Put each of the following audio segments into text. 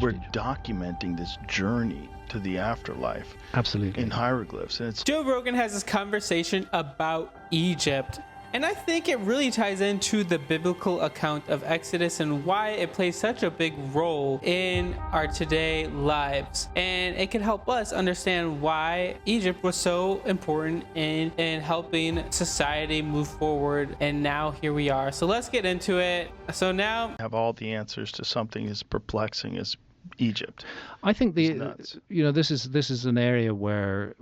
We're documenting this journey to the afterlife. Absolutely. In hieroglyphs. And it's Joe Rogan has this conversation about Egypt, and I think it really ties into the biblical account of Exodus and why it plays such a big role in our today lives. And it can help us understand why Egypt was so important in helping society move forward. And now here we are. So let's get into it. So now have all the answers to something as perplexing as Egypt. I think this is an area where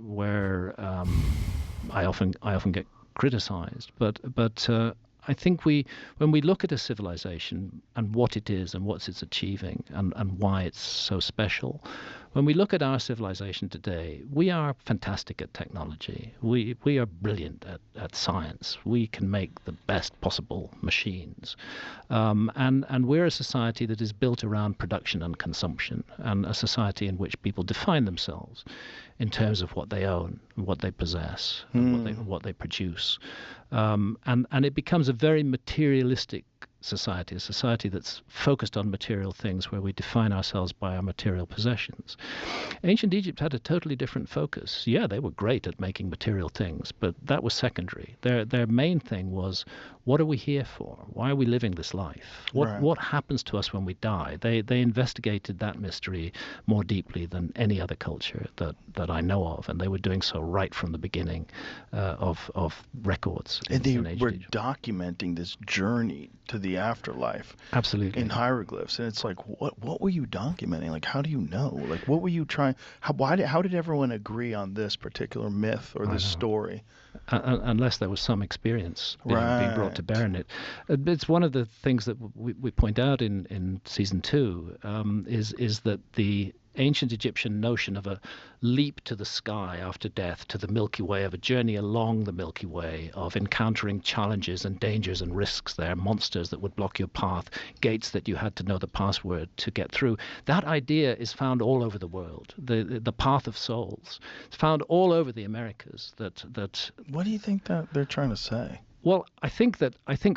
I often get criticized, but I think when we look at a civilization and what it is and what it's achieving and why it's so special, when we look at our civilization today, we are fantastic at technology. We are brilliant at science. We can make the best possible machines. And we're a society that is built around production and consumption, and a society in which people define themselves in terms of what they own, what they possess, and what they produce. And it becomes a very materialistic society, a society that's focused on material things, where we define ourselves by our material possessions. Ancient Egypt had a totally different focus. Yeah, they were great at making material things, but that was secondary. Their main thing was, what are we here for? Why are we living this life? What happens to us when we die? They investigated that mystery more deeply than any other culture that I know of, and they were doing so right from the beginning of records. And they were documenting this journey to the afterlife. Absolutely. In hieroglyphs. And it's like, what were you documenting? Like, how do you know? Like, what were you trying? How did everyone agree on this particular myth or this story? Unless there was some experience being brought to bear in it. It's one of the things that we point out in season 2 is that the ancient Egyptian notion of a leap to the sky after death, to the Milky Way, of a journey along the Milky Way, of encountering challenges and dangers and risks there, monsters that would block your path, gates that you had to know the password to get through. That idea is found all over the world. The path of souls. It's found all over the Americas. What do you think that they're trying to say? Well, I think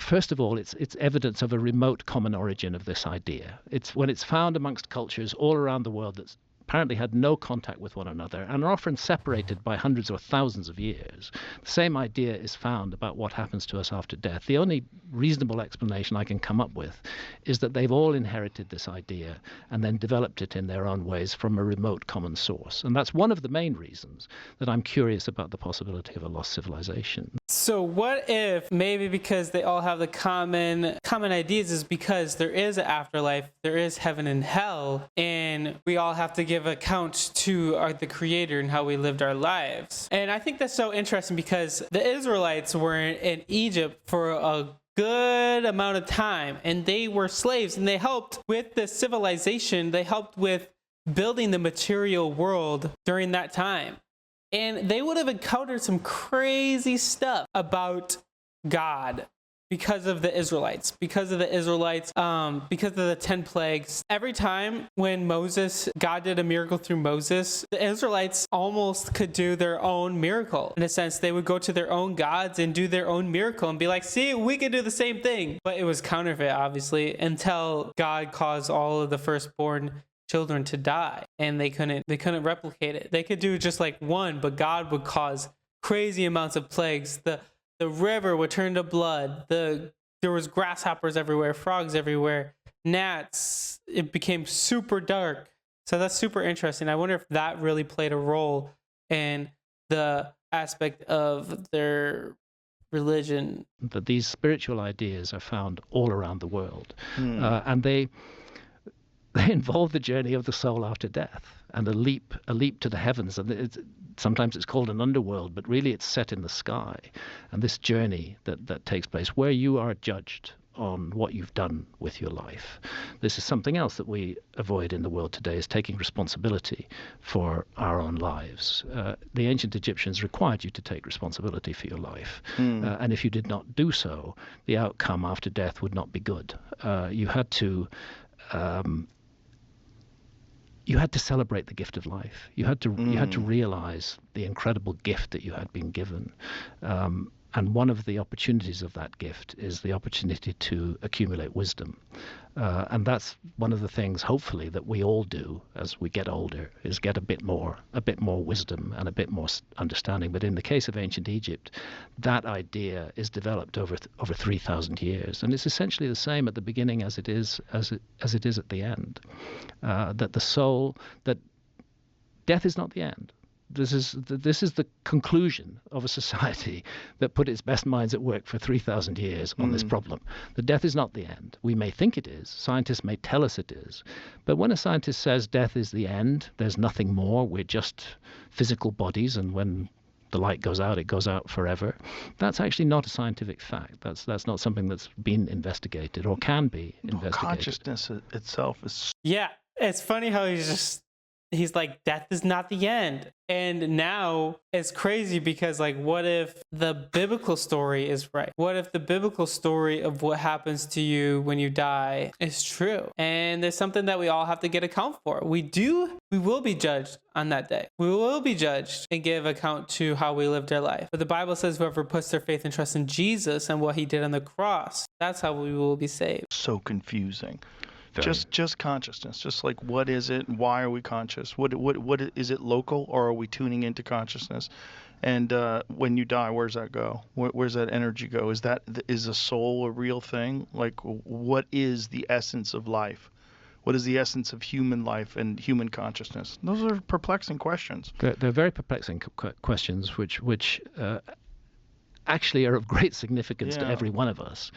first of all, it's evidence of a remote common origin of this idea. It's when it's found amongst cultures all around the world that's apparently had no contact with one another and are often separated by hundreds or thousands of years. The same idea is found about what happens to us after death. The only reasonable explanation I can come up with is that they've all inherited this idea and then developed it in their own ways from a remote common source. And that's one of the main reasons that I'm curious about the possibility of a lost civilization. So what if maybe because they all have the common ideas is because there is an afterlife, there is heaven and hell, and we all have to give account to the Creator and how we lived our lives. And I think that's so interesting because the Israelites were in Egypt for a good amount of time, and they were slaves, and they helped with the civilization. They helped with building the material world during that time. And they would have encountered some crazy stuff about God because of the Israelites, because of the 10 plagues. Every time when God did a miracle through Moses, the Israelites almost could do their own miracle. In a sense, they would go to their own gods and do their own miracle and be like, see, we can do the same thing. But it was counterfeit, obviously, until God caused all of the firstborn children to die, and they couldn't replicate it. They could do just like one, but God would cause crazy amounts of plagues. The river would turn to blood. There was grasshoppers everywhere, frogs everywhere, gnats. It became super dark. So that's super interesting. I wonder if that really played a role in the aspect of their religion. That these spiritual ideas are found all around the world, and they involve the journey of the soul after death and a leap to the heavens. And sometimes it's called an underworld, but really it's set in the sky. And this journey that takes place where you are judged on what you've done with your life. This is something else that we avoid in the world today, is taking responsibility for our own lives. The ancient Egyptians required you to take responsibility for your life. And if you did not do so, the outcome after death would not be good. You had to celebrate the gift of life. You had to realize the incredible gift that you had been given. And one of the opportunities of that gift is the opportunity to accumulate wisdom. And that's one of the things, hopefully, that we all do as we get older, is get a bit more wisdom and a bit more understanding. But in the case of ancient Egypt, that idea is developed over 3,000 years, and it's essentially the same at the beginning as it is at the end. That the soul, that death is not the end. This is the conclusion of a society that put its best minds at work for 3,000 years on this problem. The death is not the end. We may think it is. Scientists may tell us it is. But when a scientist says death is the end, there's nothing more, we're just physical bodies, and when the light goes out, it goes out forever. That's actually not a scientific fact. That's not something that's been investigated or can be investigated. Consciousness itself is... Yeah, it's funny how he's like, death is not the end. And now it's crazy because, like, what if the biblical story is right? What if the biblical story of what happens to you when you die is true? And there's something that we all have to get account for. We will be judged on that day. We will be judged and give account to how we lived our life. But the Bible says whoever puts their faith and trust in Jesus and what he did on the cross, that's how we will be saved. So confusing. Just consciousness. Just like, what is it? Why are we conscious? What is it local, or are we tuning into consciousness? And when you die, where's that go? Where's that energy go? Is a soul a real thing? Like, what is the essence of life? What is the essence of human life and human consciousness? Those are perplexing questions. They're very perplexing questions, which actually are of great significance to every one of us.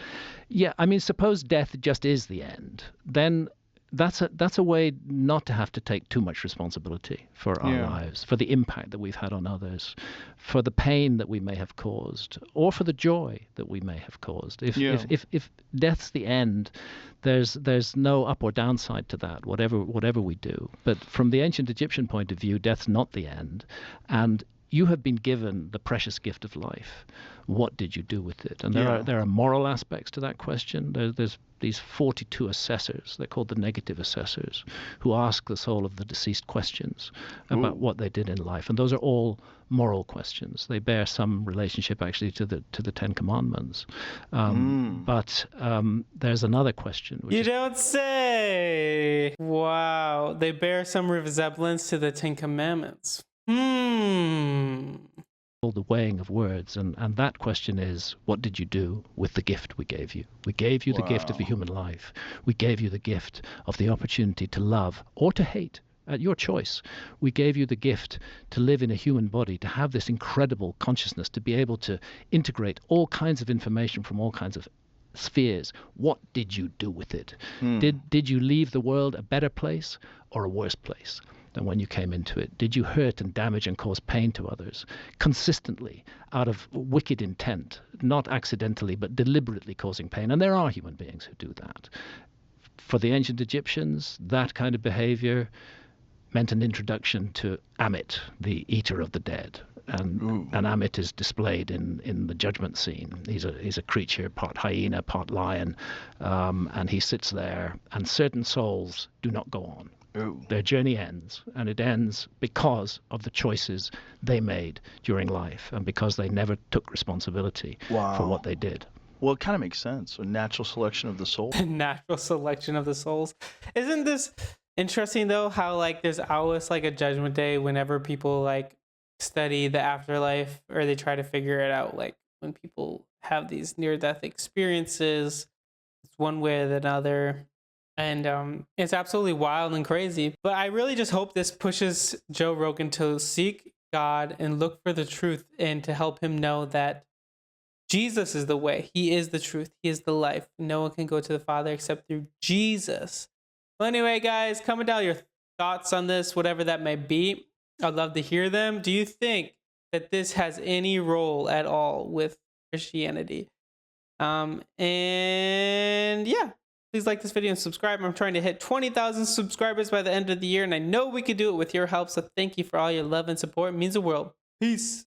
Yeah, I mean, suppose death just is the end, then that's a way not to have to take too much responsibility for our lives, for the impact that we've had on others, for the pain that we may have caused, or for the joy that we may have caused. If death's the end, there's no up or downside to that, whatever we do. But from the ancient Egyptian point of view, death's not the end, and you have been given the precious gift of life. What did you do with it? And there are moral aspects to that question. There's these 42 assessors, they're called the negative assessors, who ask the soul of the deceased questions about what they did in life. And those are all moral questions. They bear some relationship actually to the Ten Commandments. But there's another question. You don't say! Wow, they bear some resemblance to the Ten Commandments. The weighing of words, and that question is, what did you do with the gift we gave you? We gave you the gift of the human life. We gave you the gift of the opportunity to love or to hate at your choice. We gave you the gift to live in a human body, to have this incredible consciousness, to be able to integrate all kinds of information from all kinds of spheres. What did you do with it? Did you leave the world a better place or a worse place than when you came into it? Did you hurt and damage and cause pain to others consistently out of wicked intent, not accidentally but deliberately causing pain? And there are human beings who do that. For the ancient Egyptians, that kind of behavior meant an introduction to Amit, the eater of the dead. And Amit is displayed in the judgment scene. He's a creature, part hyena, part lion, and he sits there, and certain souls do not go on. Their journey ends, and it ends because of the choices they made during life and because they never took responsibility for what they did. Well, it kind of makes sense. A natural selection of the soul. Natural selection of the souls. Isn't this interesting, though, how, like, there's always, like, a judgment day whenever people, like, study the afterlife or they try to figure it out. Like, when people have these near-death experiences, it's one way or another. And it's absolutely wild and crazy. But I really just hope this pushes Joe Rogan to seek God and look for the truth, and to help him know that Jesus is the way. He is the truth. He is the life. No one can go to the Father except through Jesus. Well, anyway, guys, comment down your thoughts on this, whatever that may be. I'd love to hear them. Do you think that this has any role at all with Christianity? And yeah. Please like this video and subscribe. I'm trying to hit 20,000 subscribers by the end of the year, and I know we could do it with your help, so thank you for all your love and support. It means the world. Peace.